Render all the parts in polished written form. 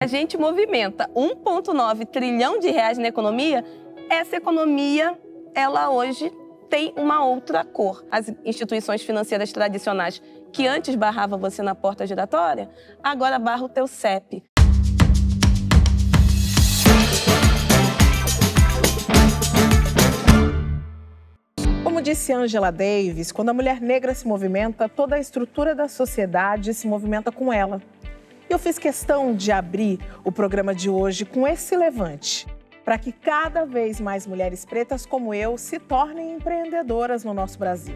A gente movimenta 1,9 trilhão de reais na economia. Essa economia, ela hoje tem uma outra cor. As instituições financeiras tradicionais que antes barravam você na porta giratória, agora barram o teu CEP. Como disse Angela Davis, quando a mulher negra se movimenta, toda a estrutura da sociedade se movimenta com ela. E eu fiz questão de abrir o programa de hoje com esse levante, para que cada vez mais mulheres pretas como eu se tornem empreendedoras no nosso Brasil.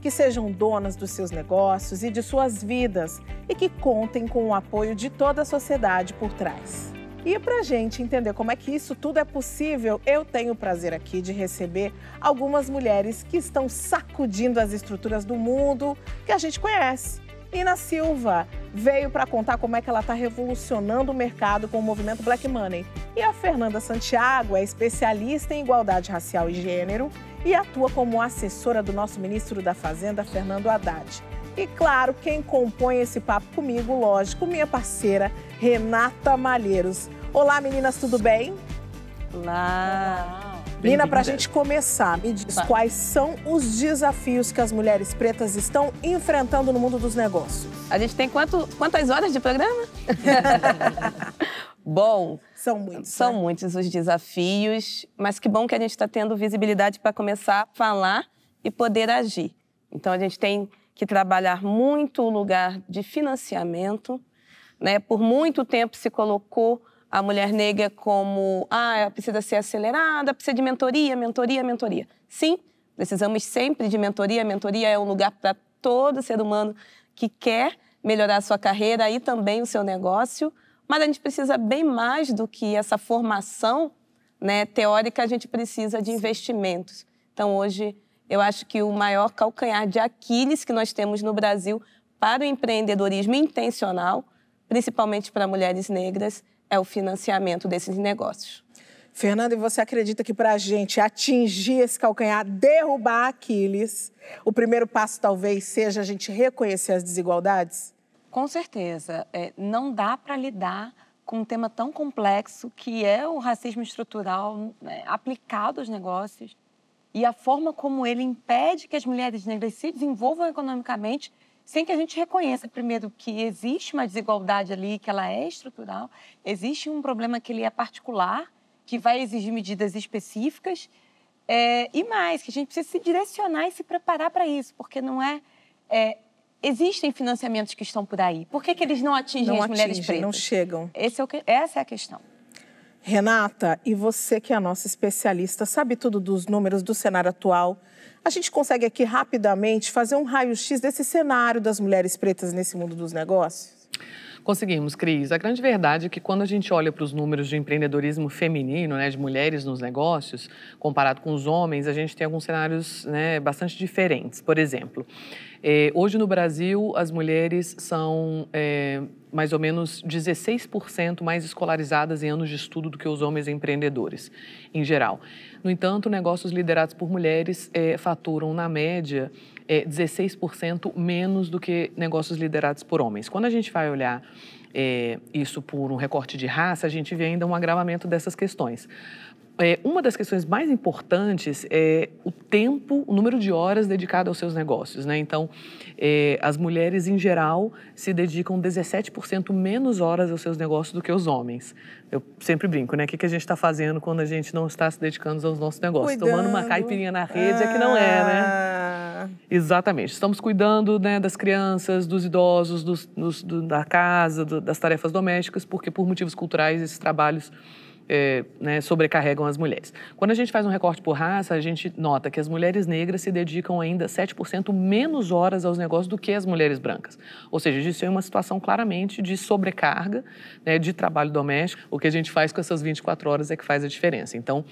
Que sejam donas dos seus negócios e de suas vidas e que contem com o apoio de toda a sociedade por trás. E para a gente entender como é que isso tudo é possível, eu tenho o prazer aqui de receber algumas mulheres que estão sacudindo as estruturas do mundo que a gente conhece. Nina Silva veio para contar como é que ela está revolucionando o mercado com o movimento Black Money. E a Fernanda Santiago é especialista em igualdade racial e gênero e atua como assessora do nosso ministro da Fazenda, Fernando Haddad. E claro, quem compõe esse papo comigo, lógico, minha parceira, Renata Malheiros. Olá, meninas, tudo bem? Olá! Nina, para a gente começar, me diz quais são os desafios que as mulheres pretas estão enfrentando no mundo dos negócios? A gente tem quantas horas de programa? Bom, são muitos os desafios, mas que bom que a gente está tendo visibilidade para começar a falar e poder agir. Então, a gente tem que trabalhar muito o lugar de financiamento, né? Por muito tempo se colocou a mulher negra como, ela precisa ser acelerada, precisa de mentoria, mentoria, mentoria. Sim, precisamos sempre de mentoria. Mentoria é um lugar para todo ser humano que quer melhorar a sua carreira e também o seu negócio, mas a gente precisa bem mais do que essa formação, né, teórica, a gente precisa de investimentos. Então, hoje, eu acho que o maior calcanhar de Aquiles que nós temos no Brasil para o empreendedorismo intencional, principalmente para mulheres negras, é o financiamento desses negócios. Fernanda, e você acredita que para a gente atingir esse calcanhar, derrubar Aquiles, o primeiro passo talvez seja a gente reconhecer as desigualdades? Com certeza. Não dá para lidar com um tema tão complexo que é o racismo estrutural, né, aplicado aos negócios e a forma como ele impede que as mulheres negras se desenvolvam economicamente sem que a gente reconheça, primeiro, que existe uma desigualdade ali, que ela é estrutural, existe um problema que ele é particular, que vai exigir medidas específicas, e mais, que a gente precisa se direcionar e se preparar para isso, porque não existem financiamentos que estão por aí. Por que eles não atingem as mulheres pretas? Não chegam. Essa é a questão. Renata, e você que é a nossa especialista, sabe tudo dos números do cenário atual? A gente consegue aqui rapidamente fazer um raio-x desse cenário das mulheres pretas nesse mundo dos negócios? Conseguimos, Cris. A grande verdade é que quando a gente olha para os números de empreendedorismo feminino, né, de mulheres nos negócios, comparado com os homens, a gente tem alguns cenários, né, bastante diferentes. Por exemplo, hoje no Brasil, as mulheres são mais ou menos 16% mais escolarizadas em anos de estudo do que os homens empreendedores, em geral. No entanto, negócios liderados por mulheres faturam, na média, 16% menos do que negócios liderados por homens. Quando a gente vai olhar isso por um recorte de raça, a gente vê ainda um agravamento dessas questões. Uma das questões mais importantes é o tempo, o número de horas dedicado aos seus negócios, né? Então, as mulheres, em geral, se dedicam 17% menos horas aos seus negócios do que os homens. Eu sempre brinco, né? O que a gente está fazendo quando a gente não está se dedicando aos nossos negócios? Cuidando. Tomando uma caipirinha na rede é que não é, né? Exatamente. Estamos cuidando, né, das crianças, dos idosos, da casa, das tarefas domésticas, porque por motivos culturais esses trabalhos sobrecarregam as mulheres. Quando a gente faz um recorte por raça, a gente nota que as mulheres negras se dedicam ainda 7% menos horas aos negócios do que as mulheres brancas. Ou seja, isso é uma situação claramente de sobrecarga, né, de trabalho doméstico. O que a gente faz com essas 24 horas é que faz a diferença. Então,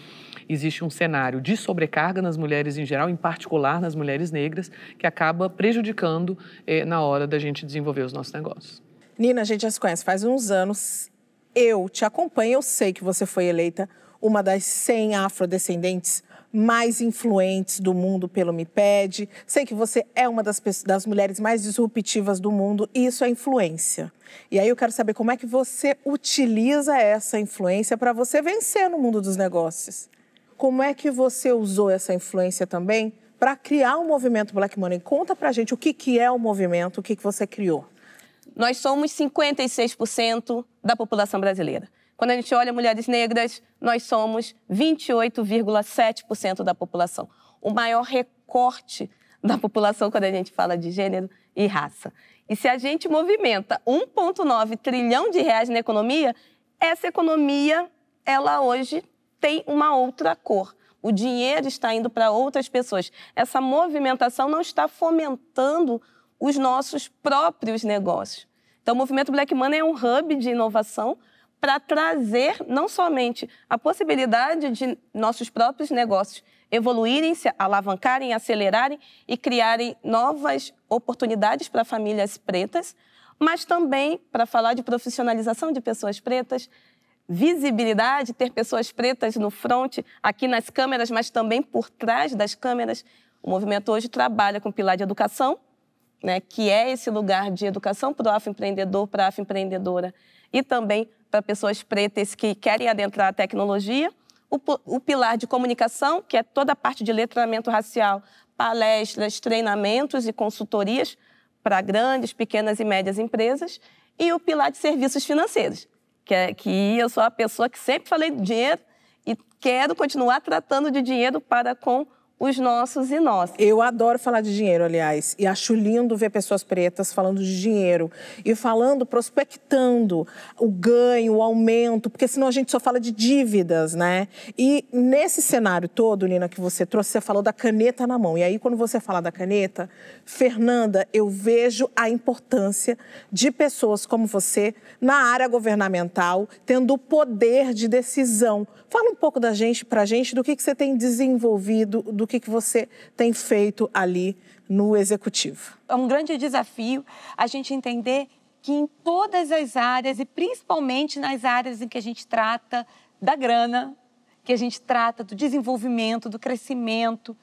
existe um cenário de sobrecarga nas mulheres em geral, em particular nas mulheres negras, que acaba prejudicando na hora da gente desenvolver os nossos negócios. Nina, a gente já se conhece faz uns anos. Eu te acompanho, eu sei que você foi eleita uma das 100 afrodescendentes mais influentes do mundo pelo Me Pede. Sei que você é uma das mulheres mais disruptivas do mundo e isso é influência. E aí eu quero saber como é que você utiliza essa influência para você vencer no mundo dos negócios. Como é que você usou essa influência também para criar o movimento Black Money? Conta pra gente o que é o movimento, o que você criou. Nós somos 56% da população brasileira. Quando a gente olha mulheres negras, nós somos 28,7% da população. O maior recorte da população quando a gente fala de gênero e raça. E se a gente movimenta 1,9 trilhão de reais na economia, essa economia, ela hoje tem uma outra cor. O dinheiro está indo para outras pessoas. Essa movimentação não está fomentando os nossos próprios negócios. Então, o movimento Black Money é um hub de inovação para trazer não somente a possibilidade de nossos próprios negócios evoluírem, se alavancarem, acelerarem e criarem novas oportunidades para famílias pretas, mas também para falar de profissionalização de pessoas pretas, visibilidade, ter pessoas pretas no front, aqui nas câmeras, mas também por trás das câmeras. O movimento hoje trabalha com o pilar de educação, né, que é esse lugar de educação para o afroempreendedor, para a afroempreendedora, e também para pessoas pretas que querem adentrar a tecnologia. O pilar de comunicação, que é toda a parte de letramento racial, palestras, treinamentos e consultorias para grandes, pequenas e médias empresas. E o pilar de serviços financeiros, que eu sou a pessoa que sempre falei de dinheiro e quero continuar tratando de dinheiro para com os nossos e nossas. Eu adoro falar de dinheiro, aliás, e acho lindo ver pessoas pretas falando de dinheiro e falando, prospectando o ganho, o aumento, porque senão a gente só fala de dívidas, né? E nesse cenário todo, Nina, que você trouxe, você falou da caneta na mão. E aí, quando você fala da caneta, Fernanda, eu vejo a importância de pessoas como você na área governamental, tendo o poder de decisão. Fala um pouco pra gente do que você tem desenvolvido, do que você tem feito ali no Executivo. É um grande desafio a gente entender que em todas as áreas, e principalmente nas áreas em que a gente trata da grana, que a gente trata do desenvolvimento, do crescimento,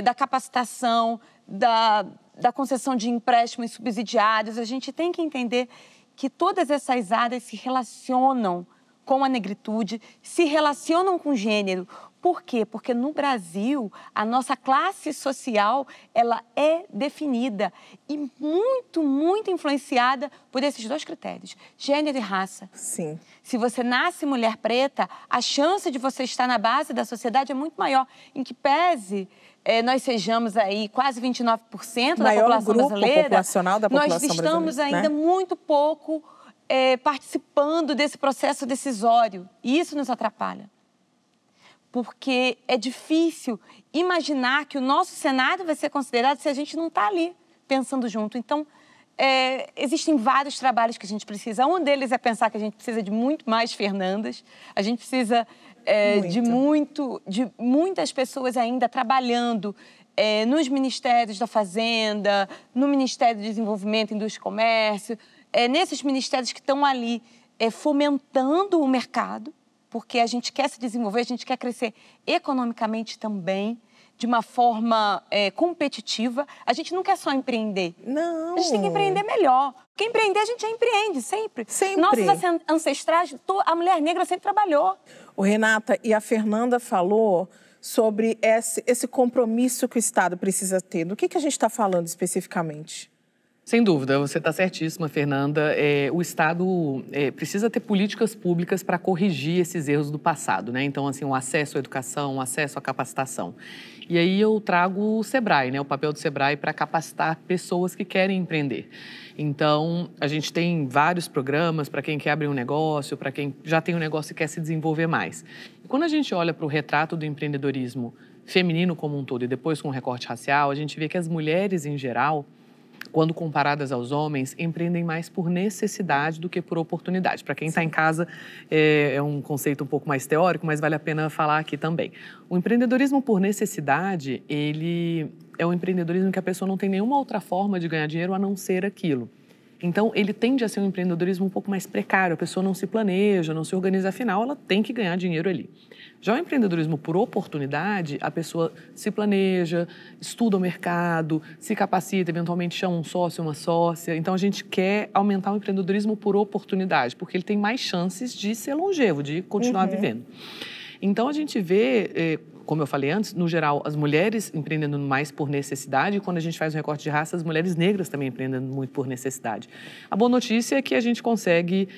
da capacitação, da concessão de empréstimos subsidiários, a gente tem que entender que todas essas áreas se relacionam com a negritude, se relacionam com gênero. Por quê? Porque no Brasil, a nossa classe social, ela é definida e muito, muito influenciada por esses dois critérios, gênero e raça. Sim. Se você nasce mulher preta, a chance de você estar na base da sociedade é muito maior, em que pese nós sejamos aí quase 29% da população brasileira, populacional da população nós estamos ainda né? muito pouco participando desse processo decisório. E isso nos atrapalha. Porque é difícil imaginar que o nosso cenário vai ser considerado se a gente não está ali pensando junto. Então, existem vários trabalhos que a gente precisa. Um deles é pensar que a gente precisa de muito mais Fernandas. A gente precisa de muitas pessoas ainda trabalhando nos ministérios da Fazenda, no Ministério do Desenvolvimento, Indústria e Comércio, nesses ministérios que estão ali fomentando o mercado, porque a gente quer se desenvolver, a gente quer crescer economicamente também, de uma forma competitiva. A gente não quer só empreender. Não. A gente tem que empreender melhor. Porque empreender, a gente já empreende, sempre. Sempre. Nossos ancestrais, a mulher negra sempre trabalhou. O Renata, e a Fernanda falou sobre esse compromisso que o Estado precisa ter. Do que a gente está falando especificamente? Sem dúvida, você está certíssima, Fernanda. O Estado precisa ter políticas públicas para corrigir esses erros do passado, né? Então, assim, o acesso à educação, o acesso à capacitação. E aí eu trago o SEBRAE, né? O papel do SEBRAE para capacitar pessoas que querem empreender. Então, a gente tem vários programas para quem quer abrir um negócio, para quem já tem um negócio e quer se desenvolver mais. E quando a gente olha para o retrato do empreendedorismo feminino como um todo e depois com o recorte racial, a gente vê que as mulheres, em geral, quando comparadas aos homens, empreendem mais por necessidade do que por oportunidade. Para quem está em casa, é um conceito um pouco mais teórico, mas vale a pena falar aqui também. O empreendedorismo por necessidade, ele é um empreendedorismo que a pessoa não tem nenhuma outra forma de ganhar dinheiro a não ser aquilo. Então, ele tende a ser um empreendedorismo um pouco mais precário. A pessoa não se planeja, não se organiza. Afinal, ela tem que ganhar dinheiro ali. Já o empreendedorismo por oportunidade, a pessoa se planeja, estuda o mercado, se capacita, eventualmente chama um sócio, uma sócia. Então, a gente quer aumentar o empreendedorismo por oportunidade, porque ele tem mais chances de ser longevo, de continuar vivendo. Então, a gente vê, como eu falei antes, no geral, as mulheres empreendendo mais por necessidade, e quando a gente faz um recorte de raça, as mulheres negras também empreendendo muito por necessidade. A boa notícia é que a gente consegue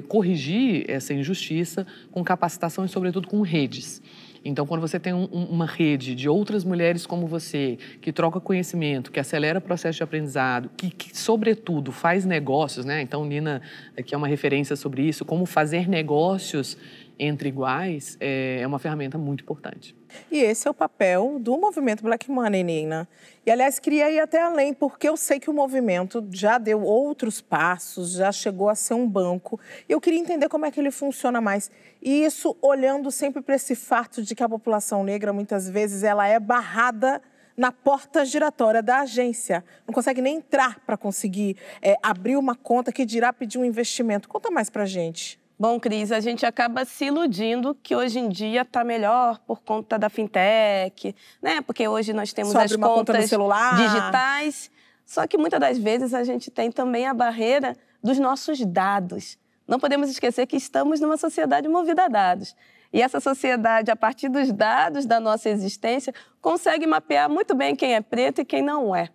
corrigir essa injustiça com capacitação e, sobretudo, com redes. Então, quando você tem uma rede de outras mulheres como você, que troca conhecimento, que acelera o processo de aprendizado, que sobretudo, faz negócios, né? Então, Nina aqui é uma referência sobre isso, como fazer negócios entre iguais, é uma ferramenta muito importante. E esse é o papel do movimento Black Money, Nina. E, aliás, queria ir até além, porque eu sei que o movimento já deu outros passos, já chegou a ser um banco. E eu queria entender como é que ele funciona mais. E isso olhando sempre para esse fato de que a população negra, muitas vezes, ela é barrada na porta giratória da agência. Não consegue nem entrar para conseguir abrir uma conta, que dirá pedir um investimento. Conta mais para a gente. Bom, Cris, a gente acaba se iludindo que hoje em dia está melhor por conta da fintech, né? Porque hoje nós temos as contas no celular, digitais. Só que muitas das vezes a gente tem também a barreira dos nossos dados. Não podemos esquecer que estamos numa sociedade movida a dados. E essa sociedade, a partir dos dados da nossa existência, consegue mapear muito bem quem é preto e quem não é.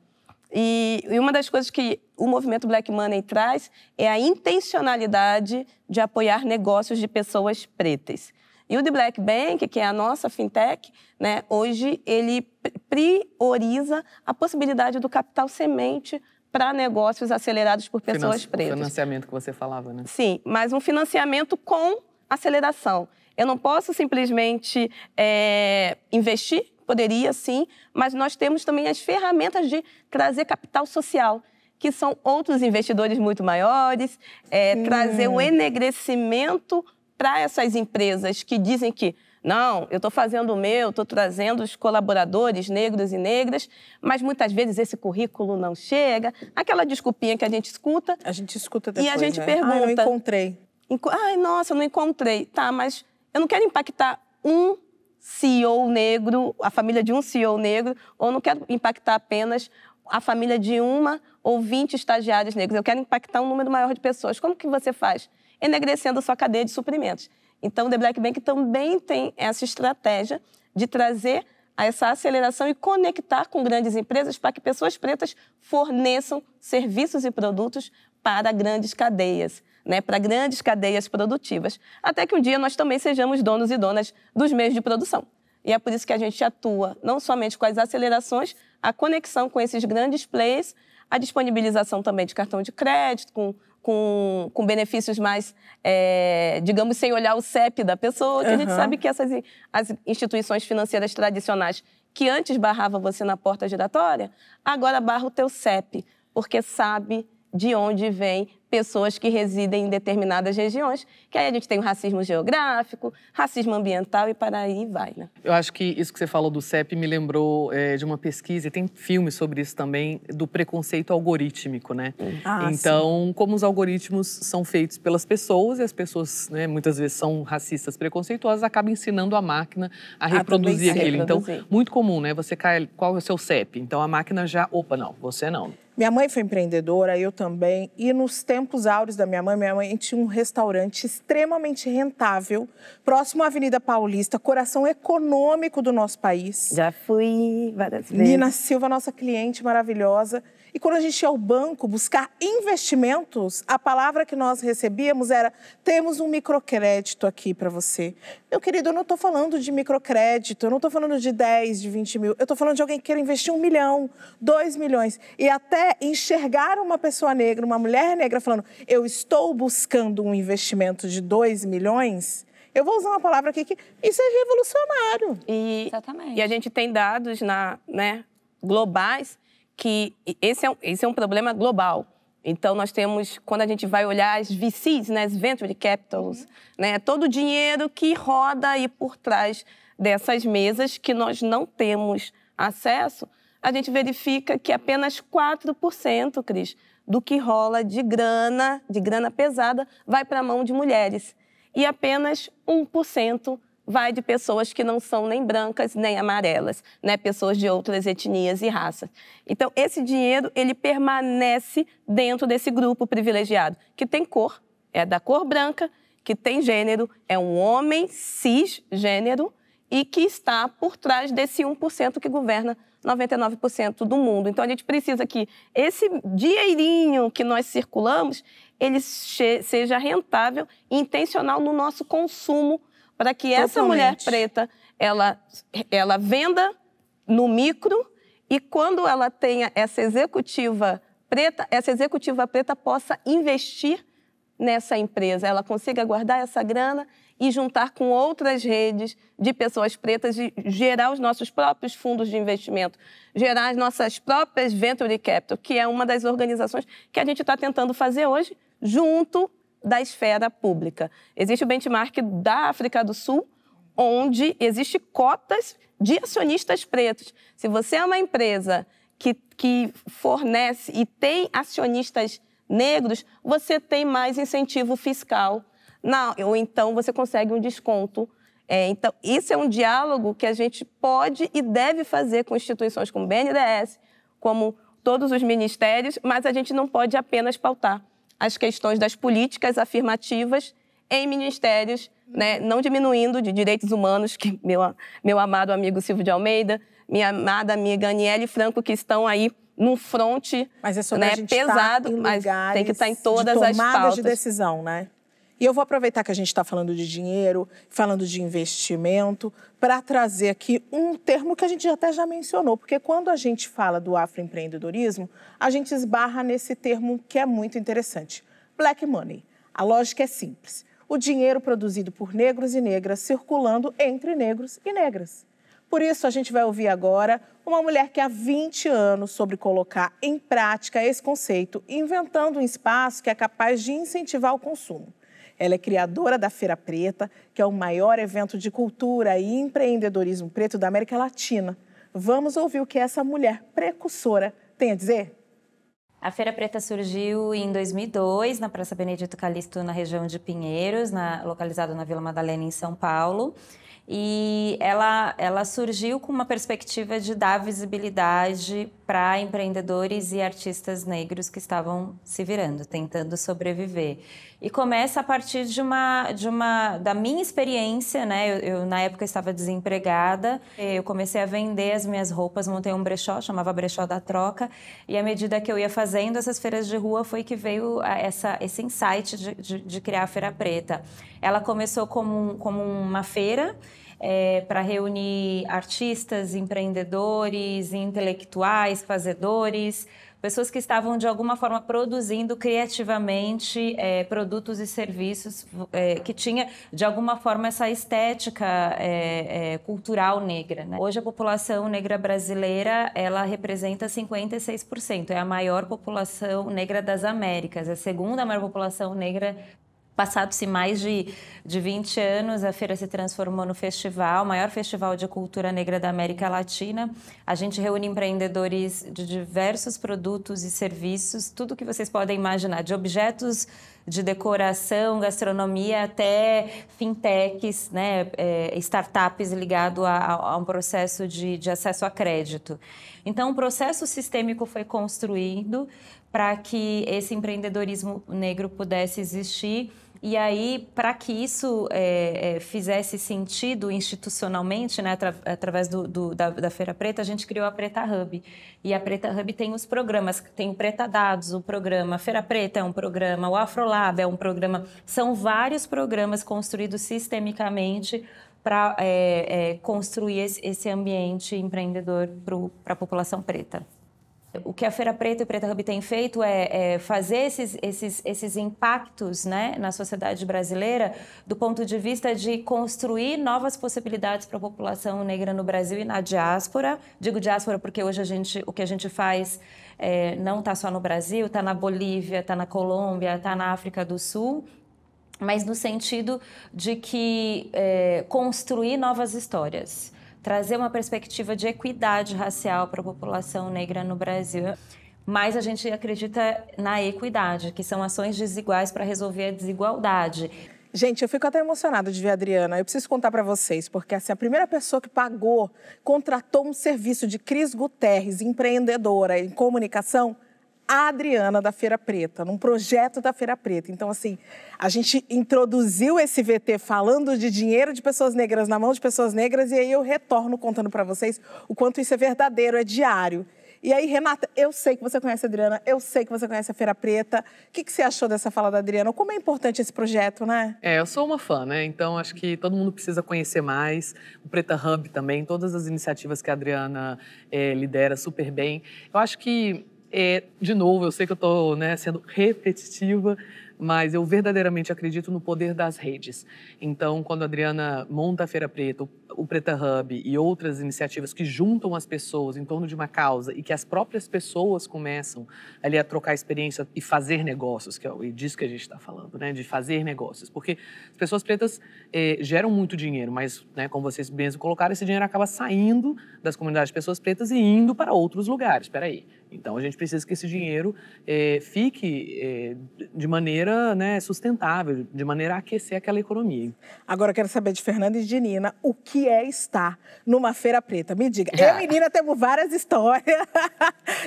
E uma das coisas que o movimento Black Money traz é a intencionalidade de apoiar negócios de pessoas pretas. E o The Black Bank, que é a nossa fintech, né, hoje ele prioriza a possibilidade do capital semente para negócios acelerados por pessoas pretas. O financiamento que você falava, né? Sim, mas um financiamento com aceleração. Eu não posso simplesmente investir. Poderia, sim, mas nós temos também as ferramentas de trazer capital social, que são outros investidores muito maiores, trazer o enegrecimento para essas empresas que dizem que não, eu estou fazendo o meu, estou trazendo os colaboradores negros e negras, mas muitas vezes esse currículo não chega, aquela desculpinha que a gente escuta. A gente escuta depois, e a gente né? pergunta... Ah, eu não encontrei. Ai, nossa, eu não encontrei. Tá, mas eu não quero impactar um CEO negro, a família de um CEO negro, ou não quero impactar apenas a família de uma ou 20 estagiários negros. Eu quero impactar um número maior de pessoas. Como que você faz? Enegrecendo a sua cadeia de suprimentos. Então, o The Black Bank também tem essa estratégia de trazer essa aceleração e conectar com grandes empresas para que pessoas pretas forneçam serviços e produtos para grandes cadeias, né, para grandes cadeias produtivas, até que um dia nós também sejamos donos e donas dos meios de produção. E é por isso que a gente atua não somente com as acelerações, a conexão com esses grandes players, a disponibilização também de cartão de crédito, com benefícios mais, digamos, sem olhar o CEP da pessoa, que a gente sabe que as instituições financeiras tradicionais, que antes barravam você na porta giratória, agora barra o teu CEP, porque sabe de onde vem pessoas que residem em determinadas regiões, que aí a gente tem o racismo geográfico, racismo ambiental e para aí vai, né? Eu acho que isso que você falou do CEP me lembrou de uma pesquisa, e tem filmes sobre isso também, do preconceito algorítmico, né? Então, como os algoritmos são feitos pelas pessoas, e as pessoas, né, muitas vezes são racistas preconceituosas, acabam ensinando a máquina a reproduzir aquilo. Então, muito comum, né? Você cai, qual é o seu CEP? Então, a máquina já, opa, não, você não. Minha mãe foi empreendedora, eu também. E nos tempos áureos da minha mãe tinha um restaurante extremamente rentável, próximo à Avenida Paulista, coração econômico do nosso país. Já fui várias vezes. Nina Silva, nossa cliente maravilhosa. E quando a gente ia ao banco buscar investimentos, a palavra que nós recebíamos era: temos um microcrédito aqui para você. Meu querido, eu não estou falando de microcrédito, eu não estou falando de 10, de 20 mil. Eu estou falando de alguém que queira investir 1 milhão, 2 milhões. E até enxergar uma pessoa negra, uma mulher negra falando: eu estou buscando um investimento de 2 milhões... Eu vou usar uma palavra aqui que isso é revolucionário. Exatamente. E a gente tem dados globais que esse é um problema global. Então, nós temos, quando a gente vai olhar as VCs, né, as Venture Capitals, né, todo o dinheiro que roda aí por trás dessas mesas que nós não temos acesso, a gente verifica que apenas 4%, Cris, do que rola de grana pesada, vai para a mão de mulheres. E apenas 1% vai de pessoas que não são nem brancas nem amarelas, né? Pessoas de outras etnias e raças. Então, esse dinheiro, ele permanece dentro desse grupo privilegiado, que tem cor, é da cor branca, que tem gênero, é um homem cisgênero e que está por trás desse 1% que governa 99% do mundo. Então, a gente precisa que esse dinheirinho que nós circulamos, ele seja rentável e intencional no nosso consumo, para que essa mulher preta, ela venda no micro e quando ela tenha essa executiva preta possa investir nessa empresa, ela consiga guardar essa grana e juntar com outras redes de pessoas pretas e gerar os nossos próprios fundos de investimento, gerar as nossas próprias Venture Capital, que é uma das organizações que a gente está tentando fazer hoje, junto da esfera pública. Existe o benchmark da África do Sul, onde existe cotas de acionistas pretos. Se você é uma empresa que fornece e tem acionistas negros, você tem mais incentivo fiscal, ou então você consegue um desconto. Então, isso é um diálogo que a gente pode e deve fazer com instituições como o BNDES, como todos os ministérios, mas a gente não pode apenas pautar as questões das políticas afirmativas em ministérios, né, não diminuindo de direitos humanos, que meu amado amigo Silvio de Almeida, minha amada amiga Aniele Franco, que estão aí num fronte, mas é sobre, né, a gente pesado, mas tem que estar em todas as pautas de decisão, né? E eu vou aproveitar que a gente está falando de dinheiro, falando de investimento, para trazer aqui um termo que a gente até já mencionou, porque quando a gente fala do afroempreendedorismo, a gente esbarra nesse termo que é muito interessante, Black Money. A lógica é simples, o dinheiro produzido por negros e negras circulando entre negros e negras. Por isso, a gente vai ouvir agora uma mulher que há 20 anos soube colocar em prática esse conceito, inventando um espaço que é capaz de incentivar o consumo. Ela é criadora da Feira Preta, que é o maior evento de cultura e empreendedorismo preto da América Latina. Vamos ouvir o que essa mulher precursora tem a dizer? A Feira Preta surgiu em 2002, na Praça Benedito Calixto, na região de Pinheiros, localizado na Vila Madalena, em São Paulo. E ela surgiu com uma perspectiva de dar visibilidade para empreendedores e artistas negros que estavam se virando, tentando sobreviver. E começa a partir da minha experiência, né? Eu na época estava desempregada, eu comecei a vender as minhas roupas, montei um brechó, chamava Brechó da Troca, e à medida que eu ia fazendo essas feiras de rua foi que veio esse insight de criar a Feira Preta. Ela começou como uma feira, para reunir artistas, empreendedores, intelectuais, fazedores, pessoas que estavam de alguma forma produzindo criativamente produtos e serviços que tinha de alguma forma essa estética cultural negra, né? Hoje a população negra brasileira ela representa 56%, é a maior população negra das Américas, é a segunda maior população negra. Passados-se mais de 20 anos, a feira se transformou no festival, o maior festival de cultura negra da América Latina. A gente reúne empreendedores de diversos produtos e serviços, tudo que vocês podem imaginar, de objetos de decoração, gastronomia, até fintechs, né, startups ligados a um processo de acesso a crédito. Então, um processo sistêmico foi construído para que esse empreendedorismo negro pudesse existir. E aí, para que isso fizesse sentido institucionalmente, né, através da Feira Preta, a gente criou a Preta Hub. E a Preta Hub tem os programas, tem o Preta Dados, o programa Feira Preta é um programa, o Afrolab é um programa. São vários programas construídos sistemicamente para construir esse ambiente empreendedor para a população preta. O que a Feira Preta e o Preta Hub têm feito é fazer esses impactos, né, na sociedade brasileira do ponto de vista de construir novas possibilidades para a população negra no Brasil e na diáspora. Digo diáspora porque hoje o que a gente faz não está só no Brasil, está na Bolívia, está na Colômbia, está na África do Sul, mas no sentido de que construir novas histórias. Trazer uma perspectiva de equidade racial para a população negra no Brasil. mas a gente acredita na equidade, que são ações desiguais para resolver a desigualdade. Gente, eu fico até emocionada de ver a Adriana. Eu preciso contar para vocês, porque assim, a primeira pessoa que contratou um serviço de Cris Guterres, empreendedora em comunicação, a Adriana da Feira Preta, num projeto da Feira Preta. Então, assim, a gente introduziu esse VT falando de dinheiro de pessoas negras na mão de pessoas negras, e aí eu retorno contando para vocês o quanto isso é verdadeiro, é diário. E aí, Renata, eu sei que você conhece a Adriana, eu sei que você conhece a Feira Preta. O que você achou dessa fala da Adriana? Como é importante esse projeto, né? Eu sou uma fã, né? Então, acho que todo mundo precisa conhecer mais. O Preta Hub também, todas as iniciativas que a Adriana lidera super bem. Eu acho que, de novo, eu sei que eu estou sendo repetitiva, mas eu verdadeiramente acredito no poder das redes. Então, quando a Adriana monta a Feira Preta, o Preta Hub e outras iniciativas que juntam as pessoas em torno de uma causa e que as próprias pessoas começam ali a trocar experiência e fazer negócios, que é disso que a gente está falando, né? De fazer negócios. Porque as pessoas pretas geram muito dinheiro, mas, como vocês mesmos colocaram, esse dinheiro acaba saindo das comunidades de pessoas pretas e indo para outros lugares. Espera aí. Então, a gente precisa que esse dinheiro fique de maneira sustentável, de maneira a aquecer aquela economia. Agora eu quero saber de Fernanda e de Nina, o que é estar numa Feira Preta? Me diga. Eu e Nina temos várias histórias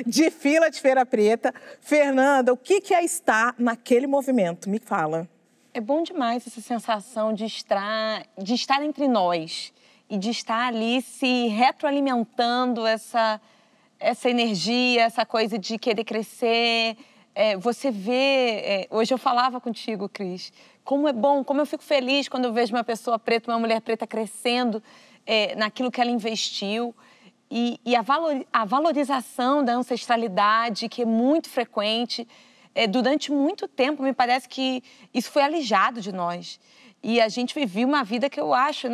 de fila de Feira Preta. Fernanda, o que é estar naquele movimento? Me fala. É bom demais essa sensação de estar entre nós e de estar ali se retroalimentando essa energia, essa coisa de querer crescer. Você vê, hoje eu falava contigo, Cris, como é bom, como eu fico feliz quando eu vejo uma pessoa preta, uma mulher preta crescendo naquilo que ela investiu. E a valorização da ancestralidade, que é muito frequente, durante muito tempo, me parece que isso foi alijado de nós. E a gente vivia uma vida que eu acho,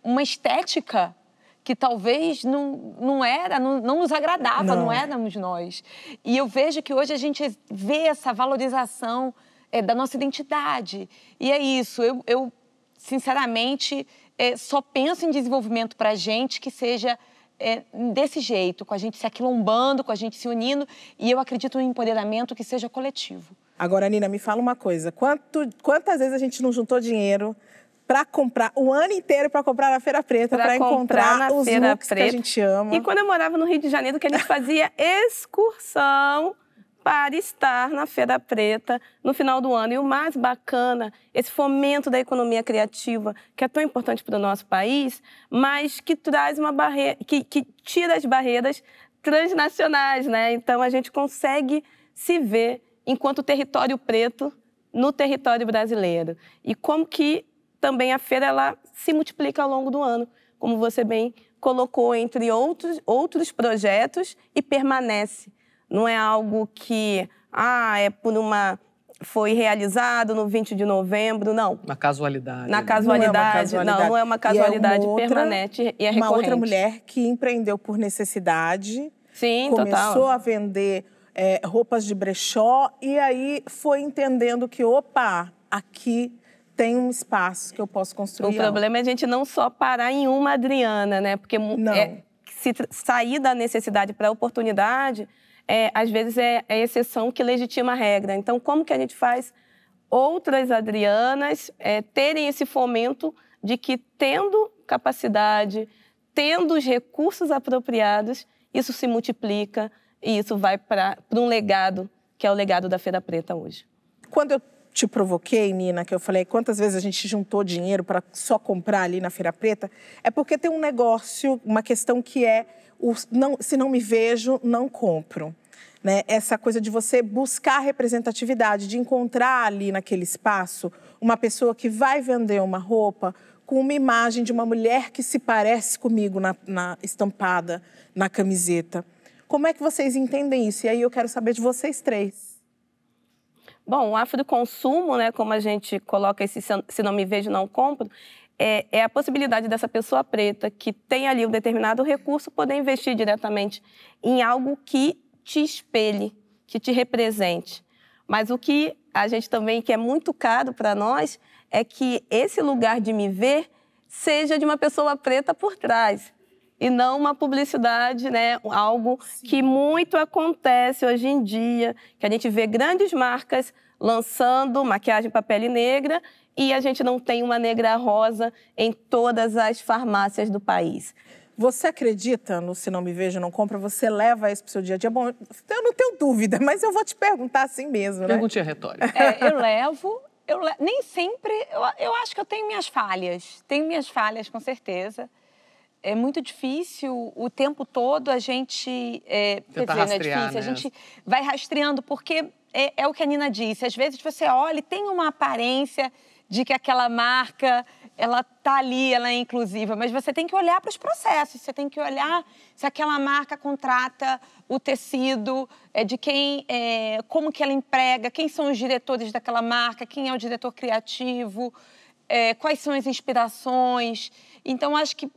uma estética que talvez não nos agradava, não éramos nós. E eu vejo que hoje a gente vê essa valorização da nossa identidade. E é isso, eu sinceramente, só penso em desenvolvimento para a gente que seja desse jeito, com a gente se aquilombando, com a gente se unindo, e eu acredito no empoderamento que seja coletivo. Agora, Nina, me fala uma coisa, quantas vezes a gente não juntou dinheiro para comprar o ano inteiro para comprar na Feira Preta, para encontrar os looks que a gente ama. E quando eu morava no Rio de Janeiro, que a gente fazia excursão para estar na Feira Preta no final do ano. E o mais bacana, esse fomento da economia criativa, que é tão importante para o nosso país, mas que traz uma barreira, que tira as barreiras transnacionais, né? Então a gente consegue se ver enquanto território preto no território brasileiro. E como que também a feira ela se multiplica ao longo do ano, como você bem colocou, entre outros projetos, e permanece. Não é algo que foi realizado no 20 de novembro, não. Na casualidade. Na casualidade, não é uma casualidade, permanente e é recorrente. Uma outra mulher que empreendeu por necessidade, sim, começou a vender roupas de brechó e aí foi entendendo que, aqui tem um espaço que eu posso construir. O problema é a gente não só parar em uma Adriana, né? Porque se sair da necessidade para a oportunidade, às vezes é a exceção que legitima a regra. Então, como que a gente faz outras Adrianas terem esse fomento de que, tendo capacidade, tendo os recursos apropriados, isso se multiplica e isso vai para um legado, que é o legado da Feira Preta hoje. Quando eu te provoquei, Nina, que eu falei quantas vezes a gente juntou dinheiro para só comprar ali na Feira Preta, é porque tem um negócio, uma questão que se não me vejo, não compro. Né? Essa coisa de você buscar representatividade, de encontrar ali naquele espaço uma pessoa que vai vender uma roupa com uma imagem de uma mulher que se parece comigo estampada na camiseta. Como é que vocês entendem isso? E aí eu quero saber de vocês três. Bom, o afroconsumo, né, como a gente coloca esse se não me vejo, não compro, é a possibilidade dessa pessoa preta que tem ali um determinado recurso poder investir diretamente em algo que te espelhe, que te represente. Mas o que a gente também, que é muito caro para nós, é que esse lugar de me ver seja de uma pessoa preta por trás. e não uma publicidade, né? Algo que muito acontece hoje em dia, que a gente vê grandes marcas lançando maquiagem para pele negra e a gente não tem uma negra rosa em todas as farmácias do país. Você acredita no Se Não Me Vejo, Não Compra? Você leva isso para o seu dia a dia? Bom, eu não tenho dúvida, mas eu vou te perguntar assim mesmo, né? Perguntinha retórica. Eu levo, nem sempre, eu acho que eu tenho minhas falhas. Tenho minhas falhas, com certeza. É muito difícil o tempo todo a gente... Tentar não é rastrear, difícil, né? A gente vai rastreando, porque é o que a Nina disse. Às vezes você olha e tem uma aparência de que aquela marca, ela tá ali, ela é inclusiva, mas você tem que olhar para os processos, você tem que olhar se aquela marca contrata o tecido, de quem, como que ela emprega, quem são os diretores daquela marca, quem é o diretor criativo, quais são as inspirações. Então, acho que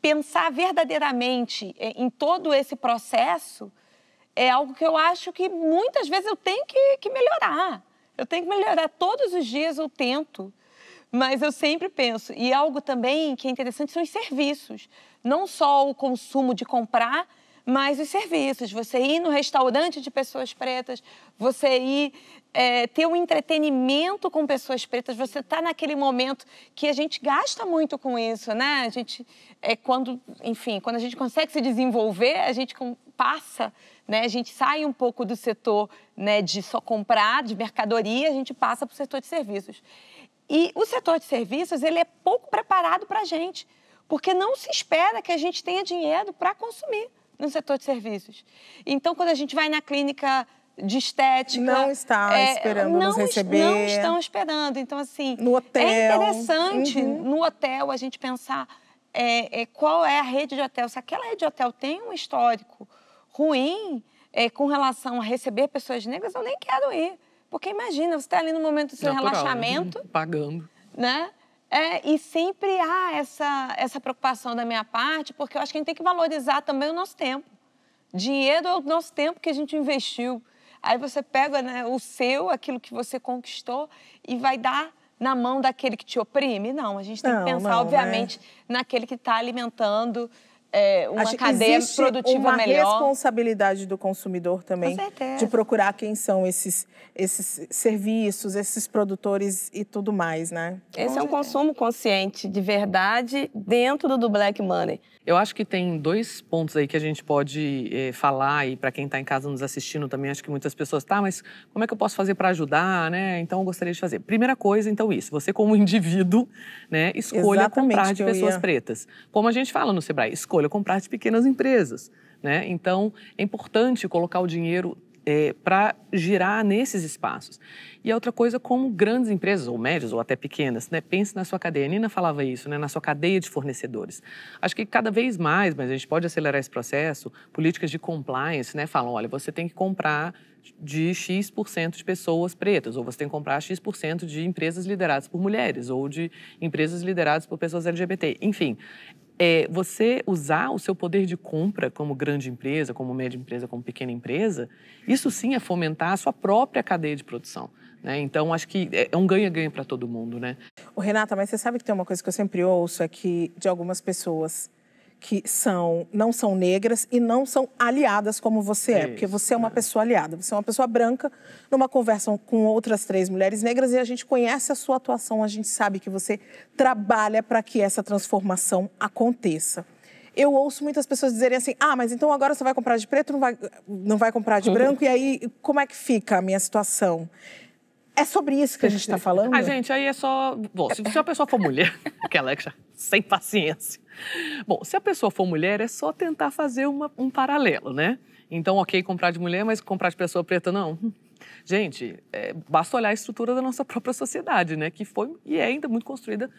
pensar verdadeiramente em todo esse processo é algo que eu acho que muitas vezes eu tenho que melhorar. Eu tenho que melhorar. Todos os dias eu tento, mas eu sempre penso. E algo também que é interessante são os serviços. Não só o consumo de comprar, mas os serviços. Você ir no restaurante de pessoas pretas, você ir ter um entretenimento com pessoas pretas, você está naquele momento que a gente gasta muito com isso, né? A gente, quando a gente consegue se desenvolver, a gente passa... Né? A gente sai um pouco do setor, né, de só comprar, de mercadoria, a gente passa para o setor de serviços. E o setor de serviços, ele é pouco preparado para a gente, porque não se espera que a gente tenha dinheiro para consumir no setor de serviços. Então, quando a gente vai na clínica de estética... Não está esperando nos receber. Não estão esperando. Então, assim, no hotel. É interessante no hotel a gente pensar qual é a rede de hotel. Se aquela rede de hotel tem um histórico ruim com relação a receber pessoas negras, eu nem quero ir. Porque imagina, você está ali no momento do seu relaxamento... Pagando. Né? E sempre há essa preocupação da minha parte, porque eu acho que a gente tem que valorizar também o nosso tempo. Dinheiro é o nosso tempo que a gente investiu. Aí você pega, né, aquilo que você conquistou, e vai dar na mão daquele que te oprime? Não, a gente tem que pensar, obviamente, naquele que está alimentando... uma cadeia produtiva melhor. Uma responsabilidade do consumidor também, de procurar quem são esses serviços, esses produtores e tudo mais, né? Esse é um consumo consciente, de verdade, dentro do Black Money. Eu acho que tem 2 pontos aí que a gente pode falar, e para quem está em casa nos assistindo também, acho que muitas pessoas, mas como é que eu posso fazer para ajudar, né? Então, eu gostaria de fazer. Primeira coisa, então, isso. Você, como indivíduo, né, escolha comprar de pessoas pretas. Como a gente fala no Sebrae, escolha comprar de pequenas empresas, né? Então, é importante colocar o dinheiro para girar nesses espaços. E a outra coisa, como grandes empresas, ou médias, ou até pequenas, né? Pense na sua cadeia. A Nina falava isso, né? Na sua cadeia de fornecedores. Acho que cada vez mais, mas a gente pode acelerar esse processo, políticas de compliance, né? Falam, olha, você tem que comprar de X% de pessoas pretas, ou você tem que comprar X% de empresas lideradas por mulheres, ou de empresas lideradas por pessoas LGBT. Enfim, você usar o seu poder de compra como grande empresa, como média empresa, como pequena empresa, isso sim é fomentar a sua própria cadeia de produção, né? Então, acho que é um ganha-ganha para todo mundo, né? Renata, mas você sabe que tem uma coisa que eu sempre ouço aqui de algumas pessoas que não são negras e não são aliadas como você é, porque você é uma pessoa aliada, você é uma pessoa branca, numa conversa com outras 3 mulheres negras, e a gente conhece a sua atuação, a gente sabe que você trabalha para que essa transformação aconteça. Eu ouço muitas pessoas dizerem assim, mas então agora você vai comprar de preto, não vai comprar de branco, e aí como é que fica a minha situação? É sobre isso que a gente está falando? Gente, aí é só... Bom, se a pessoa for mulher, aquela sem paciência. Bom, se a pessoa for mulher, é só tentar fazer um paralelo, né? Então, ok, comprar de mulher, mas comprar de pessoa preta, não. Gente, basta olhar a estrutura da nossa própria sociedade, né? Que foi e é ainda muito construída,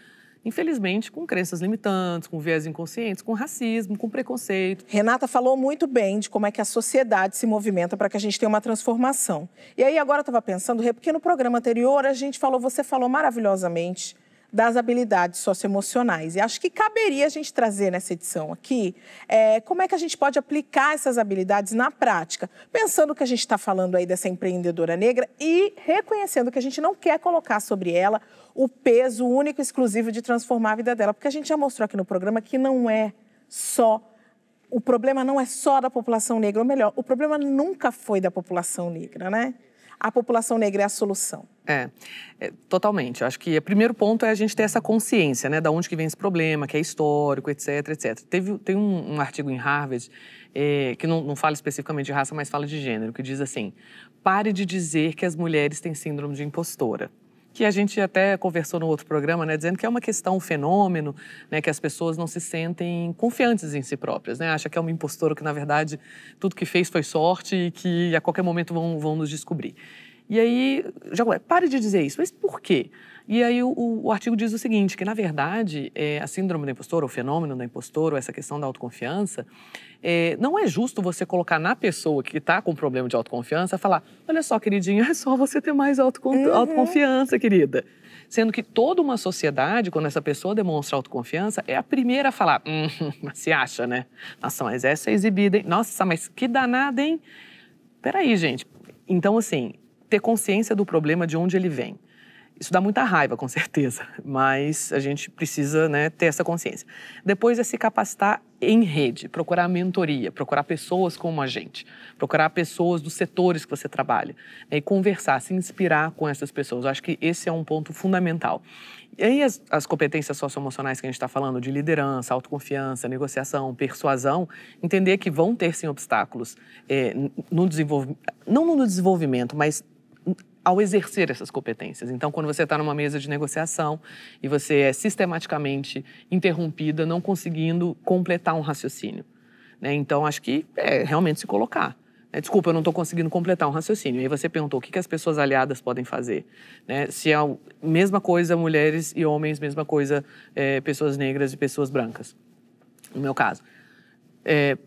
infelizmente, com crenças limitantes, com viés inconscientes, com racismo, com preconceito. Renata falou muito bem de como é que a sociedade se movimenta para que a gente tenha uma transformação. E aí agora eu estava pensando, porque no programa anterior você falou maravilhosamente das habilidades socioemocionais. E acho que caberia a gente trazer nessa edição aqui como é que a gente pode aplicar essas habilidades na prática, pensando que a gente está falando aí dessa empreendedora negra e reconhecendo que a gente não quer colocar sobre ela o peso único e exclusivo de transformar a vida dela, porque a gente já mostrou aqui no programa que não é só, o problema não é só da população negra, ou melhor, o problema nunca foi da população negra, né? A população negra é a solução. Totalmente. Eu acho que o primeiro ponto é a gente ter essa consciência, né, da onde que vem esse problema, que é histórico, etc, etc. Tem um artigo em Harvard que não fala especificamente de raça, mas fala de gênero, que diz assim: pare de dizer que as mulheres têm síndrome de impostora. Que a gente até conversou no outro programa, né, dizendo que é uma questão, um fenômeno, né, que as pessoas não se sentem confiantes em si próprias, né, acha que é uma impostora, que na verdade tudo que fez foi sorte e que a qualquer momento vão nos descobrir. E aí, pare de dizer isso, mas por quê? E aí o artigo diz o seguinte, que na verdade a síndrome da impostora, o fenômeno da impostora, ou essa questão da autoconfiança, não é justo você colocar na pessoa que está com problema de autoconfiança, falar, olha só, queridinha, é só você ter mais autoconfiança, querida. Sendo que toda uma sociedade, quando essa pessoa demonstra autoconfiança, é a primeira a falar, mas se acha, né? Nossa, mas essa é exibida, hein? Nossa, mas que danada, hein? Peraí, gente. Então, assim, ter consciência do problema, de onde ele vem. Isso dá muita raiva, com certeza, mas a gente precisa, né, ter essa consciência. Depois é se capacitar em rede, procurar mentoria, procurar pessoas como a gente, procurar pessoas dos setores que você trabalha, né, e conversar, se inspirar com essas pessoas. Eu acho que esse é um ponto fundamental. E aí as competências socioemocionais que a gente está falando, de liderança, autoconfiança, negociação, persuasão, entender que vão ter, sim, obstáculos no desenvolvimento, não no desenvolvimento, mas ao exercer essas competências. Então, quando você está numa mesa de negociação e você é sistematicamente interrompida, não conseguindo completar um raciocínio, né? Então, acho que é realmente se colocar. Desculpa, eu não estou conseguindo completar um raciocínio. E aí você perguntou o que as pessoas aliadas podem fazer, né? Se é a mesma coisa mulheres e homens, mesma coisa pessoas negras e pessoas brancas, no meu caso.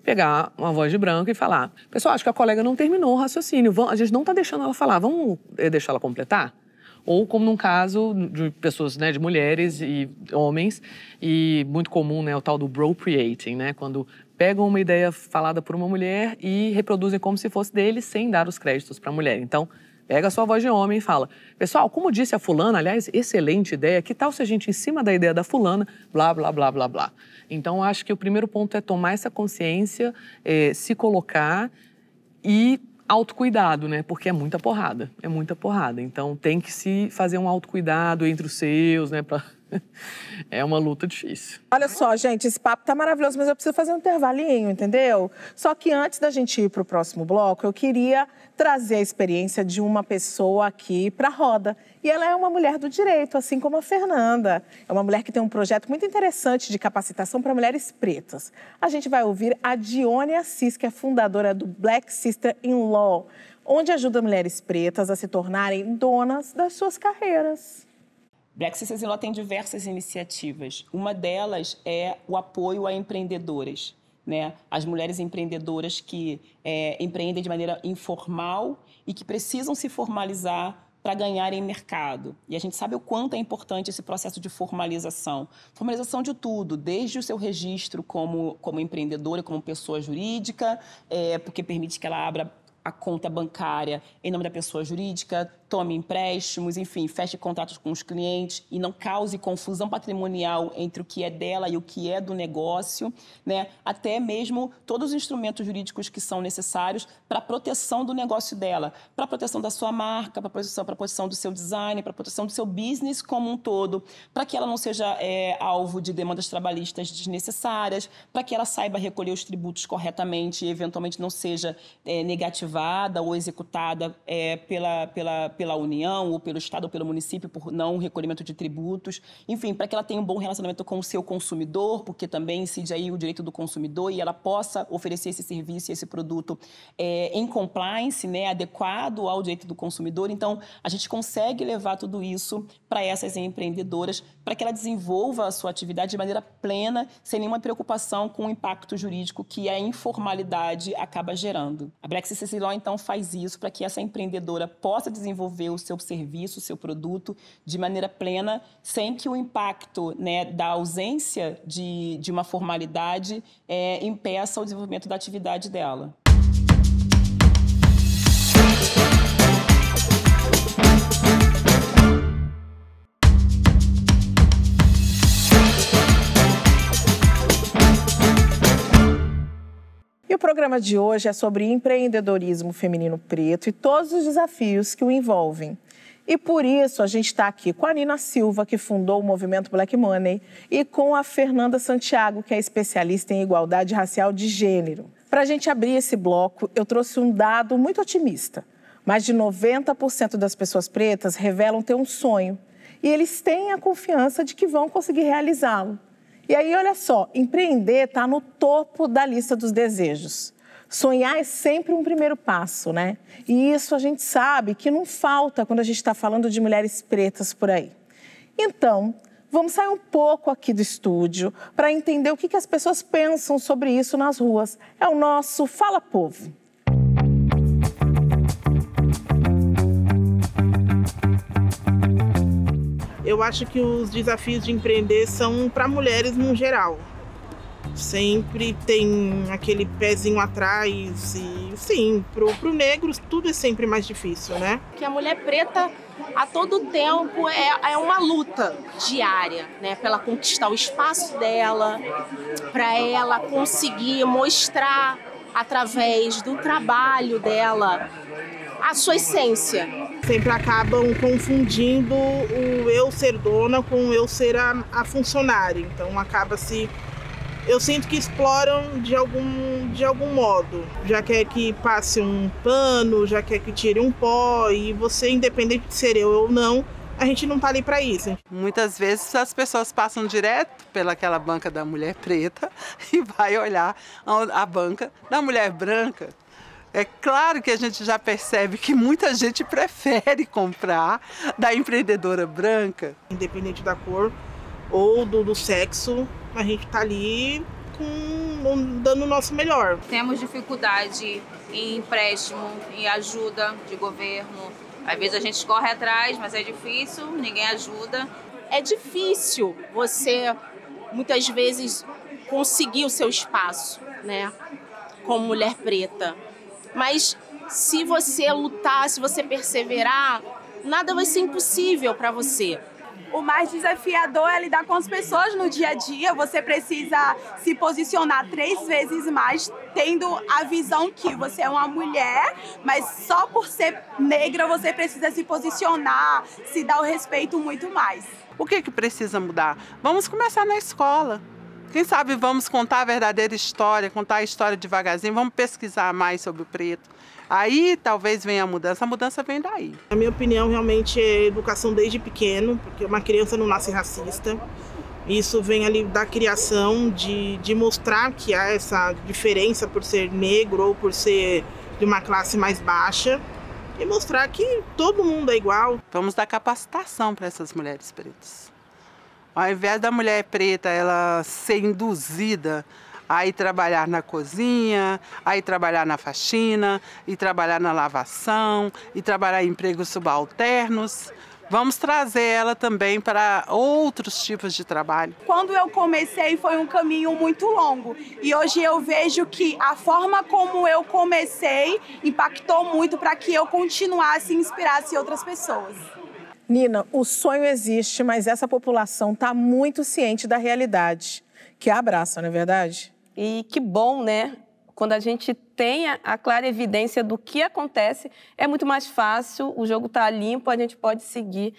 Pegar uma voz de branco e falar, pessoal, acho que a colega não terminou o raciocínio, a gente não está deixando ela falar, vamos deixar ela completar? Ou como num caso de pessoas, né, de mulheres e homens, e muito comum, né, o tal do bropriating, né, quando pegam uma ideia falada por uma mulher e reproduzem como se fosse dele, sem dar os créditos para a mulher. Então, pega a sua voz de homem e fala, pessoal, como disse a fulana, aliás, excelente ideia, que tal se a gente, em cima da ideia da fulana, blá, blá, blá, blá, blá. Então, acho que o primeiro ponto é tomar essa consciência, se colocar e autocuidado, né? Porque é muita porrada, é muita porrada. Então, tem que se fazer um autocuidado entre os seus, né? É uma luta difícil. Olha só, gente, esse papo tá maravilhoso, mas eu preciso fazer um intervalinho, entendeu? Só que antes da gente ir pro próximo bloco, eu queria trazer a experiência de uma pessoa aqui pra roda. E ela é uma mulher do direito, assim como a Fernanda. É uma mulher que tem um projeto muito interessante de capacitação para mulheres pretas. A gente vai ouvir a Dione Assis, que é fundadora do Black Sister in Law, onde ajuda mulheres pretas a se tornarem donas das suas carreiras. Black Sisters in Law tem diversas iniciativas. Uma delas é o apoio a empreendedoras, né? As mulheres empreendedoras que empreendem de maneira informal e que precisam se formalizar para ganharem mercado. E a gente sabe o quanto é importante esse processo de formalização. Formalização de tudo, desde o seu registro como empreendedora, como pessoa jurídica, porque permite que ela abra a conta bancária em nome da pessoa jurídica, tome empréstimos, enfim, feche contratos com os clientes e não cause confusão patrimonial entre o que é dela e o que é do negócio, né? Até mesmo todos os instrumentos jurídicos que são necessários para a proteção do negócio dela, para a proteção da sua marca, para a proteção do seu design, para a proteção do seu business como um todo, para que ela não seja alvo de demandas trabalhistas desnecessárias, para que ela saiba recolher os tributos corretamente e eventualmente não seja negativada ou executada pela União, ou pelo Estado, ou pelo município, por não recolhimento de tributos. Enfim, para que ela tenha um bom relacionamento com o seu consumidor, porque também incide aí o direito do consumidor e ela possa oferecer esse serviço e esse produto em compliance, né, adequado ao direito do consumidor. Então, a gente consegue levar tudo isso para essas empreendedoras, para que ela desenvolva a sua atividade de maneira plena, sem nenhuma preocupação com o impacto jurídico que a informalidade acaba gerando. A Black Sisters in Law, então, faz isso para que essa empreendedora possa desenvolver o seu serviço, o seu produto de maneira plena, sem que o impacto, né, da ausência de uma formalidade impeça o desenvolvimento da atividade dela. o programa de hoje é sobre empreendedorismo feminino preto e todos os desafios que o envolvem. E por isso a gente está aqui com a Nina Silva, que fundou o movimento Black Money, e com a Fernanda Santiago, que é especialista em igualdade racial de gênero. Para a gente abrir esse bloco, eu trouxe um dado muito otimista. Mais de 90% das pessoas pretas revelam ter um sonho e eles têm a confiança de que vão conseguir realizá-lo. E aí, olha só, empreender está no topo da lista dos desejos. Sonhar é sempre um primeiro passo, né? E isso a gente sabe que não falta quando a gente está falando de mulheres pretas por aí. Então, vamos sair um pouco aqui do estúdio para entender o que as pessoas pensam sobre isso nas ruas. É o nosso Fala Povo. Eu acho que os desafios de empreender são para mulheres no geral. Sempre tem aquele pezinho atrás e, sim, pro negro tudo é sempre mais difícil, né? Que a mulher preta, a todo tempo, é uma luta diária, né? Para ela conquistar o espaço dela, para ela conseguir mostrar, através do trabalho dela, a sua essência. Sempre acabam confundindo o eu ser dona com o eu ser a funcionária. Então acaba-se... Eu sinto que exploram de algum modo. Já quer que passe um pano, já quer que tire um pó. E você, independente de ser eu ou não, a gente não tá ali para isso. Muitas vezes as pessoas passam direto pelaquela banca da mulher preta e vai olhar a banca da mulher branca. É claro que a gente já percebe que muita gente prefere comprar da empreendedora branca. Independente da cor ou do sexo, a gente está ali dando o nosso melhor. Temos dificuldade em empréstimo, em ajuda de governo. Às vezes a gente corre atrás, mas é difícil, ninguém ajuda. É difícil você, muitas vezes, conseguir o seu espaço, né, como mulher preta. Mas se você lutar, se você perseverar, nada vai ser impossível para você. O mais desafiador é lidar com as pessoas no dia a dia. Você precisa se posicionar 3 vezes mais, tendo a visão que você é uma mulher, mas só por ser negra você precisa se posicionar, se dar o respeito muito mais. O que precisa mudar? Vamos começar na escola. Quem sabe vamos contar a verdadeira história, contar a história devagarzinho, vamos pesquisar mais sobre o preto. Aí talvez venha a mudança vem daí. A minha opinião realmente é educação desde pequeno, porque uma criança não nasce racista. Isso vem ali da criação, de mostrar que há essa diferença por ser negro ou por ser de uma classe mais baixa. E mostrar que todo mundo é igual. Vamos dar capacitação para essas mulheres pretas. Ao invés da mulher preta ela ser induzida a ir trabalhar na cozinha, a ir trabalhar na faxina, ir trabalhar na lavação, ir trabalhar em empregos subalternos, vamos trazer ela também para outros tipos de trabalho. Quando eu comecei foi um caminho muito longo e hoje eu vejo que a forma como eu comecei impactou muito para que eu continuasse e inspirasse outras pessoas. Nina, o sonho existe, mas essa população está muito ciente da realidade, que abraça, não é verdade? E que bom, né? Quando a gente tem a clara evidência do que acontece, é muito mais fácil, o jogo está limpo, a gente pode seguir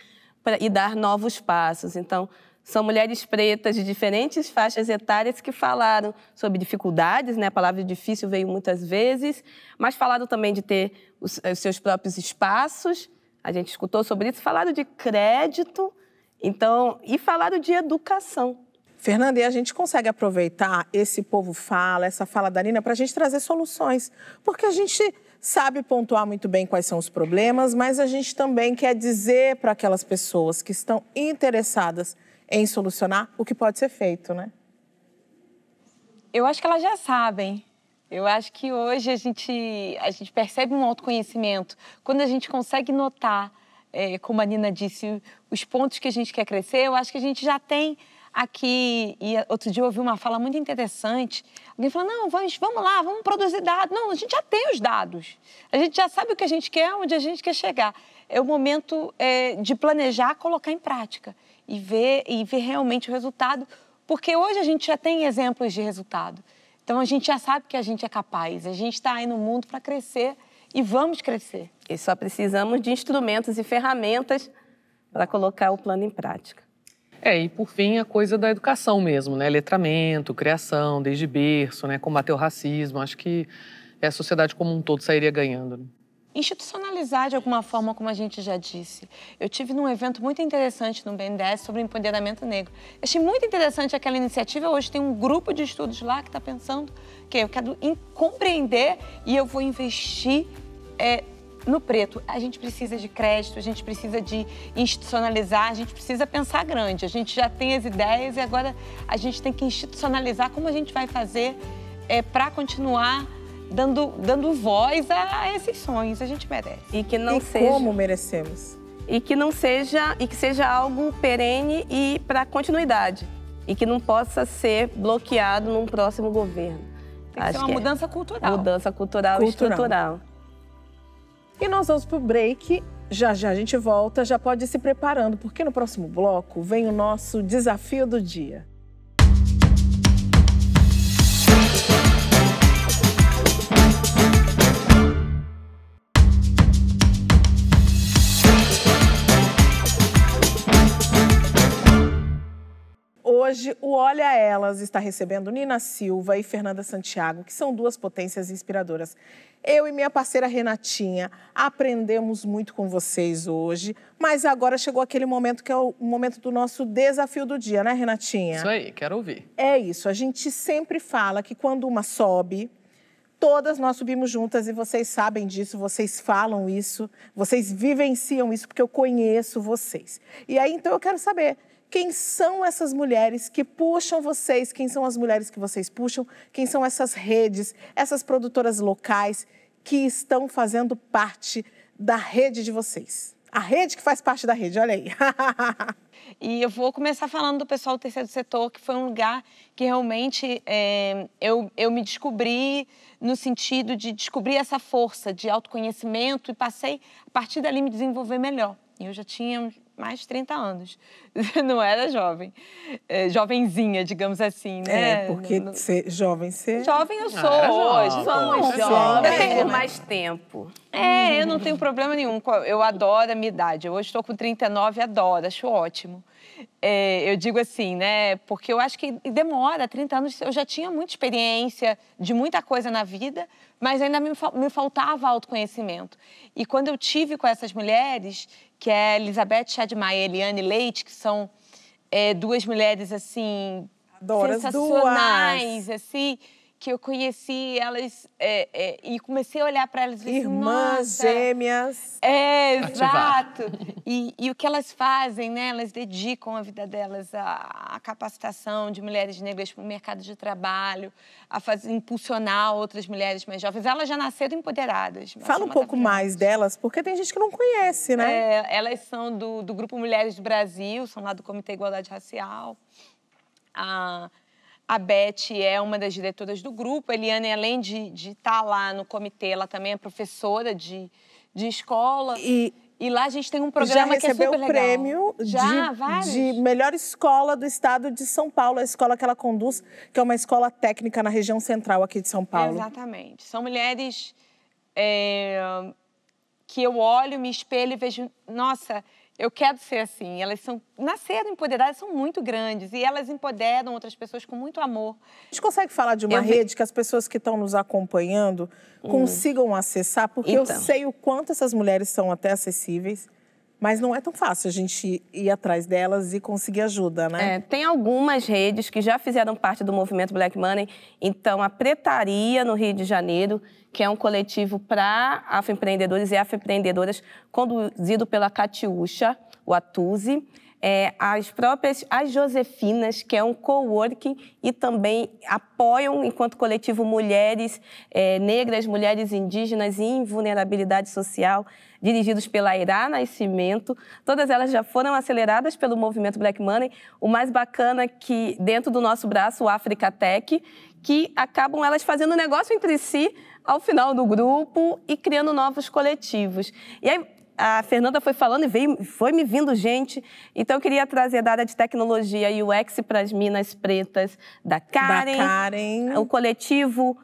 e dar novos passos. Então, são mulheres pretas de diferentes faixas etárias que falaram sobre dificuldades, né? A palavra difícil veio muitas vezes, mas falaram também de ter os seus próprios espaços. A gente escutou sobre isso, falaram de crédito, então, e falaram de educação. Fernanda, e a gente consegue aproveitar esse povo fala, essa fala da Nina, para a gente trazer soluções. Porque a gente sabe pontuar muito bem quais são os problemas, mas a gente também quer dizer para aquelas pessoas que estão interessadas em solucionar o que pode ser feito, né? Eu acho que elas já sabem. Eu acho que hoje a gente percebe um autoconhecimento. Quando a gente consegue notar, como a Nina disse, os pontos que a gente quer crescer, eu acho que a gente já tem aqui. E outro dia eu ouvi uma fala muito interessante. Alguém falou, não, vamos lá, vamos produzir dados. Não, a gente já tem os dados. A gente já sabe o que a gente quer, onde a gente quer chegar. É o momento de planejar, colocar em prática e ver realmente o resultado. Porque hoje a gente já tem exemplos de resultado. Então, a gente já sabe que a gente é capaz. A gente está aí no mundo para crescer e vamos crescer. E só precisamos de instrumentos e ferramentas para colocar o plano em prática. E por fim, a coisa da educação mesmo, né? Letramento, criação, desde berço, né? Combater o racismo. Acho que a sociedade como um todo sairia ganhando. Né? Institucionalizar de alguma forma, como a gente já disse. Eu tive num evento muito interessante no BNDES sobre empoderamento negro. Achei muito interessante aquela iniciativa. Hoje tem um grupo de estudos lá que está pensando que eu quero compreender e eu vou investir no preto. A gente precisa de crédito, a gente precisa de institucionalizar, a gente precisa pensar grande. A gente já tem as ideias e agora a gente tem que institucionalizar como a gente vai fazer para continuar dando voz a esses sonhos. A gente merece. E que não seja... como merecemos. E que seja algo perene e para continuidade. E que não possa ser bloqueado num próximo governo. Tem que ser uma mudança cultural. Mudança cultural e estrutural. E nós vamos pro break. Já já a gente volta. Já pode ir se preparando, porque no próximo bloco vem o nosso desafio do dia. Hoje, o Olha Elas está recebendo Nina Silva e Fernanda Santiago, que são duas potências inspiradoras. Eu e minha parceira Renatinha aprendemos muito com vocês hoje, mas agora chegou aquele momento que é o momento do nosso desafio do dia, né, Renatinha? Isso aí, quero ouvir. É isso, a gente sempre fala que quando uma sobe, todas nós subimos juntas e vocês sabem disso, vocês falam isso, vocês vivenciam isso, porque eu conheço vocês. E aí, então, eu quero saber... quem são essas mulheres que puxam vocês? Quem são as mulheres que vocês puxam? Quem são essas redes, essas produtoras locais que estão fazendo parte da rede de vocês? A rede que faz parte da rede, olha aí. E eu vou começar falando do pessoal do terceiro setor, que foi um lugar que realmente eu me descobri no sentido de descobrir essa força de autoconhecimento e passei, a partir dali, me desenvolver melhor. E eu já tinha mais de 30 anos. Não era jovem. Jovenzinha, digamos assim, né? Porque jovem você... Jovem eu sou hoje. Somos jovens por mais tempo. Eu não tenho problema nenhum. Eu adoro a minha idade. Hoje estou com 39 e adoro, acho ótimo. Eu digo assim, né? Porque eu acho que demora, 30 anos, eu já tinha muita experiência de muita coisa na vida, mas ainda me faltava autoconhecimento. E quando eu tive com essas mulheres, que é Elizabeth Chadmaia e Eliane Leite, que são duas mulheres, assim, sensacionais, assim, que eu conheci elas e comecei a olhar para elas e disse, irmãs gêmeas. Exato. E o que elas fazem, né? Elas dedicam a vida delas à capacitação de mulheres negras para o mercado de trabalho, a impulsionar outras mulheres mais jovens. Elas já nasceram empoderadas. Fala um pouco mais delas, porque tem gente que não conhece, né? Elas são do Grupo Mulheres do Brasil, são lá do Comitê Igualdade Racial. A Beth é uma das diretoras do grupo. A Eliane, além de estar lá no comitê, ela também é professora de escola. E lá a gente tem um programa que é super legal. Já recebeu o prêmio de melhor escola do estado de São Paulo, a escola que ela conduz, que é uma escola técnica na região central aqui de São Paulo. Exatamente. São mulheres que eu olho, me espelho e vejo, nossa... eu quero ser assim. Elas nasceram empoderadas, são muito grandes e elas empoderam outras pessoas com muito amor. A gente consegue falar de uma rede que as pessoas que estão nos acompanhando consigam acessar? Porque eu sei o quanto essas mulheres são até acessíveis, mas não é tão fácil a gente ir atrás delas e conseguir ajuda, né? Tem algumas redes que já fizeram parte do movimento Black Money. Então, a Pretaria, no Rio de Janeiro, que é um coletivo para afroempreendedores e afroempreendedoras, conduzido pela Catiúcha, o Atuzi. As Josefinas, que é um coworking e também apoiam, enquanto coletivo, mulheres negras, mulheres indígenas em vulnerabilidade social, dirigidos pela Irá Nascimento. Todas elas já foram aceleradas pelo movimento Black Money. O mais bacana é que, dentro do nosso braço, o Africa Tech, que acabam elas fazendo negócio entre si ao final do grupo e criando novos coletivos. E aí, a Fernanda foi falando e foi me vindo gente. Então, eu queria trazer da área de tecnologia e UX para as minas pretas, da Karen. O coletivo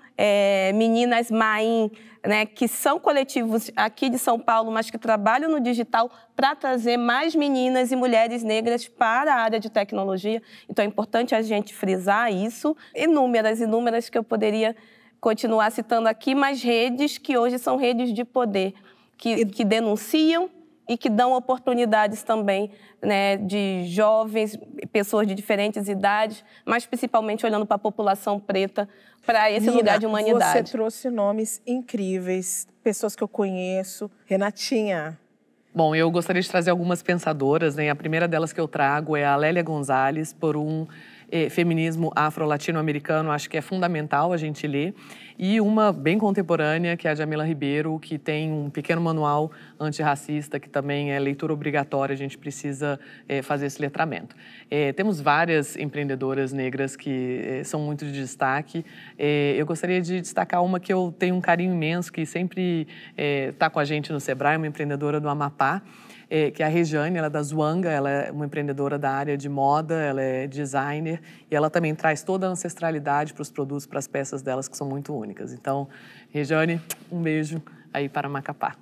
Meninas Maim, né, que são coletivos aqui de São Paulo, mas que trabalham no digital para trazer mais meninas e mulheres negras para a área de tecnologia. Então, é importante a gente frisar isso. Inúmeras que eu poderia continuar citando aqui, mas redes que hoje são redes de poder, que denunciam e que dão oportunidades também, né, de jovens, pessoas de diferentes idades, mas principalmente olhando para a população preta, para esse lugar de humanidade. Você trouxe nomes incríveis, pessoas que eu conheço. Renatinha. Bom, eu gostaria de trazer algumas pensadoras, né? A primeira delas que eu trago é a Lélia Gonzalez, por um feminismo afro-latino-americano, acho que é fundamental a gente ler. E uma bem contemporânea, que é a Jamila Ribeiro, que tem um pequeno manual antirracista, que também é leitura obrigatória, a gente precisa fazer esse letramento. Temos várias empreendedoras negras que são muito de destaque. Eu gostaria de destacar uma que eu tenho um carinho imenso, que sempre está com a gente no Sebrae, uma empreendedora do Amapá, que é a Regiane, ela é da Zwanga, ela é uma empreendedora da área de moda, ela é designer e ela também traz toda a ancestralidade para os produtos, para as peças delas, que são muito únicas. Então, Regiane, um beijo aí para Macapá.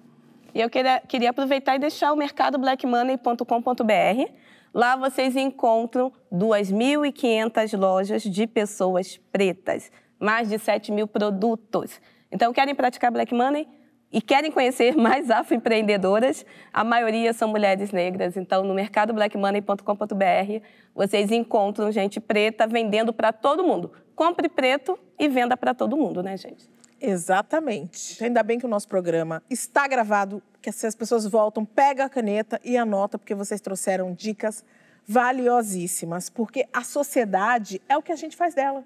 E eu queria aproveitar e deixar o mercadoblackmoney.com.br. Lá vocês encontram 2.500 lojas de pessoas pretas, mais de 7.000 produtos. Então, querem praticar Black Money? E querem conhecer mais afroempreendedoras, a maioria são mulheres negras. Então, no mercadoblackmoney.com.br, vocês encontram gente preta vendendo para todo mundo. Compre preto e venda para todo mundo, né, gente? Exatamente. Ainda bem que o nosso programa está gravado, que as pessoas voltam, pega a caneta e anota, porque vocês trouxeram dicas valiosíssimas. Porque a sociedade é o que a gente faz dela,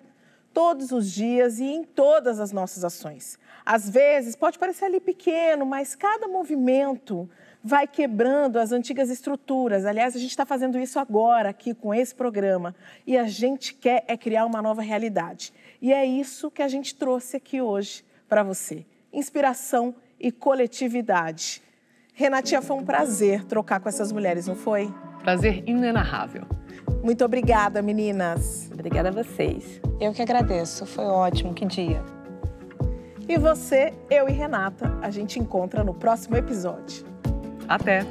todos os dias e em todas as nossas ações. Às vezes, pode parecer ali pequeno, mas cada movimento vai quebrando as antigas estruturas. Aliás, a gente está fazendo isso agora, aqui, com esse programa. E a gente quer criar uma nova realidade. E é isso que a gente trouxe aqui hoje para você. Inspiração e coletividade. Renatinha, foi um prazer trocar com essas mulheres, não foi? Prazer inenarrável. Muito obrigada, meninas. Obrigada a vocês. Eu que agradeço, foi ótimo, que dia. E você, eu e Renata, a gente encontra no próximo episódio. Até!